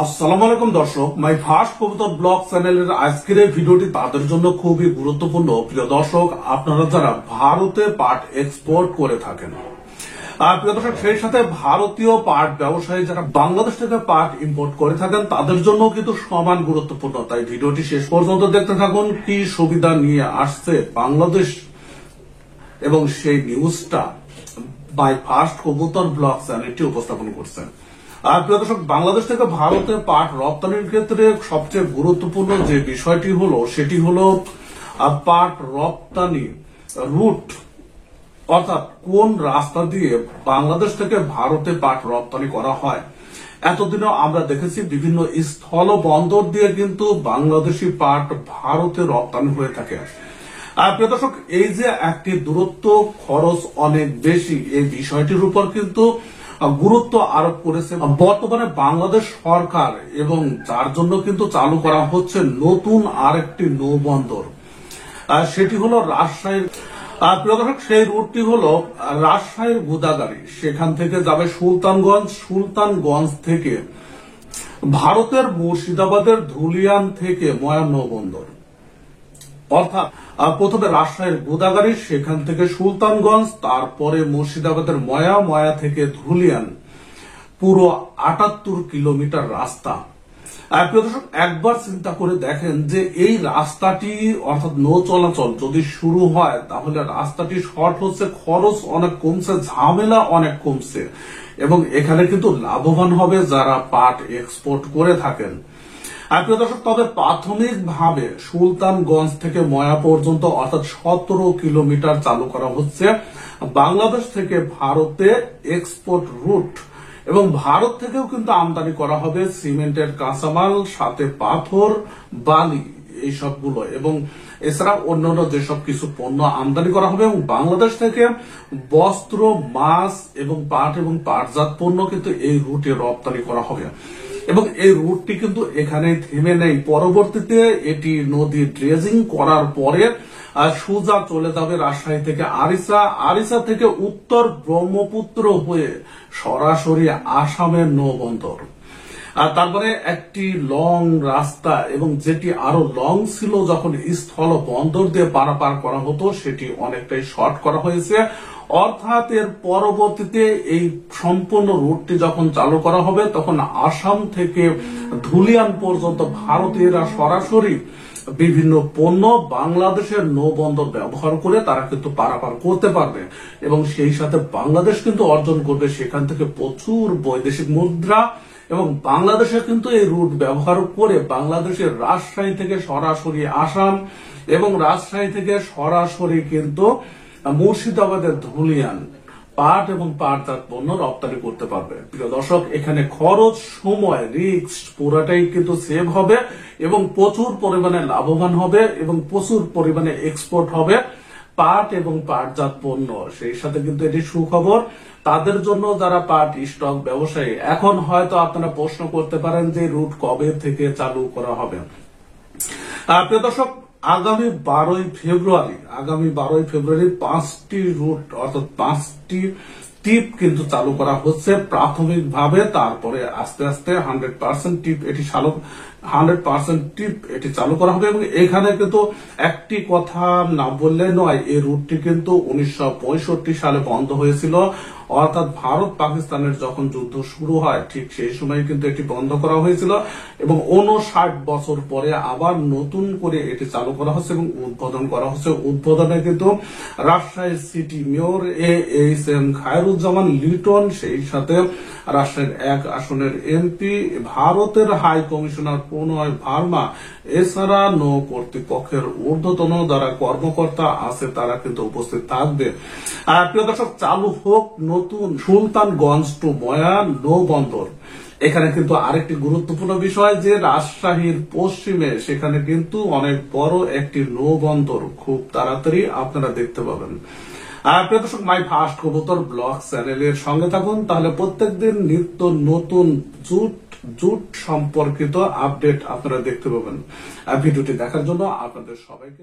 আসসালামু আলাইকুম দর্শক, মাই ফার্স্ট কবুতর ব্লগ চ্যানেলের আজকের এই ভিডিওটি তাদের জন্য খুবই গুরুত্বপূর্ণ। প্রিয় দর্শক, আপনারা যারা ভারতে পাট এক্সপোর্ট করে থাকেন, আর প্রিয় দর্শক সেই সাথে ভারতীয় পাট ব্যবসায়ী যারা বাংলাদেশ থেকে পাট ইম্পোর্ট করে থাকেন তাদের জন্য কিন্তু সমান গুরুত্বপূর্ণ। তাই ভিডিওটি শেষ পর্যন্ত দেখতে থাকুন। কি সুবিধা নিয়ে আসছে বাংলাদেশ এবং সেই নিউজটা মাই ফার্স্ট কবুতর ব্লগ চ্যানেলটি উপস্থাপন করছেন। আর প্রিয় দর্শক, বাংলাদেশ থেকে ভারতে পাট রপ্তানির ক্ষেত্রে সবচেয়ে গুরুত্বপূর্ণ যে বিষয়টি হলো সেটি হলো পাট রপ্তানি রুট, অর্থাৎ কোন রাস্তা দিয়ে বাংলাদেশ থেকে ভারতে পাট রপ্তানি করা হয়। এতদিনও আমরা দেখেছি বিভিন্ন স্থল বন্দর দিয়ে কিন্তু বাংলাদেশি পাট ভারতে রপ্তানি হয়ে থাকে। আর প্রিয় দর্শক, এই যে একটি দূরত্ব, খরচ অনেক বেশি, এই বিষয়টির উপর কিন্তু গুরুত্ব আরোপ করেছে বর্তমানে বাংলাদেশ সরকার, এবং যার জন্য কিন্তু চালু করা হচ্ছে নতুন আরেকটি নৌবন্দর, সেটি হলো রাজশাহীর। প্রিয় দর্শক, সেই রুটটি হলো রাজশাহীর গোদাগাড়ি, সেখান থেকে যাবে সুলতানগঞ্জ, সুলতানগঞ্জ থেকে ভারতের মুর্শিদাবাদের ধুলিয়ান থেকে ময়া নৌবন্দর, অর্থাৎ প্রথমে রাজশাহীর গোদাগাড়ি, সেখান থেকে সুলতানগঞ্জ, তারপরে মুর্শিদাবাদের ময়া, ময়া থেকে ধুলিয়ান, পুরো 78 কিলোমিটার রাস্তা। প্রিয় দর্শক, একবার চিন্তা করে দেখেন যে এই রাস্তাটি অর্থাৎ নৌ চলাচল যদি শুরু হয় তাহলে রাস্তাটি শর্ট হচ্ছে, খরচ অনেক কমছে, ঝামেলা অনেক কমছে, এবং এখানে কিন্তু লাভবান হবে যারা পাট এক্সপোর্ট করে থাকেন। প্রিয় দর্শক, তবে প্রাথমিকভাবে সুলতানগঞ্জ থেকে ময়া পর্যন্ত অর্থাৎ 17 কিলোমিটার চালু করা হচ্ছে বাংলাদেশ থেকে ভারতে এক্সপোর্ট রুট, এবং ভারত থেকেও কিন্তু আমদানি করা হবে সিমেন্টের কাঁচামাল, সাথে পাথর, বালি, এই সবগুলো, এবং এছাড়া অন্যান্য যেসব কিছু পণ্য আমদানি করা হবে, এবং বাংলাদেশ থেকে বস্ত্র, মাছ এবং পাটজাত পণ্য কিন্তু এই রুটে রপ্তানি করা হবে। এবং এই রুটটি কিন্তু এখানে থেমে নেই, পরবর্তীতে এটি নদী ড্রেজিং করার পরে সোজা চলে যাবে রাজশাহী থেকে আরিচা, আরিচা থেকে উত্তর ব্রহ্মপুত্র হয়ে সরাসরি আসামের নৌবন্দর। আর তারপরে একটি লং রাস্তা, এবং যেটি আরো লং ছিল যখন স্থল বন্দর দিয়ে পারাপার করা হতো সেটি অনেকটাই শর্ট করা হয়েছে। অর্থাৎ এর পরবর্তীতে এই সম্পূর্ণ রুটটি যখন চালু করা হবে তখন আসাম থেকে ধুলিয়ান পর্যন্ত ভারতীয়রা সরাসরি বিভিন্ন পণ্য বাংলাদেশের নৌবন্দর ব্যবহার করে তারা কিন্তু পারাপার করতে পারবে, এবং সেই সাথে বাংলাদেশ কিন্তু অর্জন করবে সেখান থেকে প্রচুর বৈদেশিক মুদ্রা। এবং বাংলাদেশে কিন্তু এই রুট ব্যবহার করে বাংলাদেশের রাজশাহী থেকে সরাসরি আসাম, এবং রাজশাহী থেকে সরাসরি কিন্তু মুর্শিদাবাদের ধুলিয়ান পাট এবং পাটজাত পণ্য রপ্তানি করতে পারবে। প্রিয় দর্শক, এখানে খরচ, সময়, রিস্ক পুরাটাই কিন্তু সেভ হবে, এবং প্রচুর পরিমাণে লাভবান হবে, এবং প্রচুর পরিমাণে এক্সপোর্ট হবে পাট এবং পাটজাত পণ্য। সেই সাথে কিন্তু এটি সুখবর তাদের জন্য যারা পাট স্টক ব্যবসায়ী। এখন হয়তো আপনারা প্রশ্ন করতে পারেন যে রুট কবে থেকে চালু করা হবে। প্রিয় দর্শক, আগামী 12 ফেব্রুয়ারি 5টি রুট অর্থাৎ 5টি টিপ কিন্তু চালু করা হচ্ছে প্রাথমিকভাবে, তারপরে আস্তে আস্তে 100% টিপ এটি চালু করা হবে। এবং এখানে কিন্তু একটি কথা না বললে নয়, এই রুটটি কিন্তু 1965 সালে বন্ধ হয়েছিল, অর্থাৎ ভারত পাকিস্তানের যখন যুদ্ধ শুরু হয় ঠিক সেই সময় কিন্তু এটি বন্ধ করা হয়েছিল, এবং 59 বছর পরে আবার নতুন করে এটি চালু করা হচ্ছে এবং উদ্বোধন করা হচ্ছে। উদ্বোধনে কিন্তু Rajshahi city mayor AHM Khairuzzaman Liton, সেই সাথে রাজশাহীর 1 আসনের MP, ভারতের হাই কমিশনার প্রণয় ভার্মা, এছাড়া নৌ কর্তৃপক্ষের ঊর্ধ্বতন যারা কর্মকর্তা আছে তারা কিন্তু উপস্থিত থাকবে। প্রিয় দর্শক, চালু হোক নতুন সুলতানগঞ্জ টু ময়া নৌবন্দর। এখানে কিন্তু আরেকটি গুরুত্বপূর্ণ বিষয় যে রাজশাহীর পশ্চিমে সেখানে কিন্তু অনেক বড় একটি নৌবন্দর খুব তাড়াতাড়ি আপনারা দেখতে পাবেন। প্রিয় দর্শক, মাই ফার্স্ট কবুতর ব্লগ চ্যানেলের সঙ্গে থাকুন, তাহলে প্রত্যেকদিন নিত্য নতুন জুট সম্পর্কিত আপডেট আপনারা দেখতে পাবেন। ভিডিওটি দেখার জন্য আপনাদের সবাইকে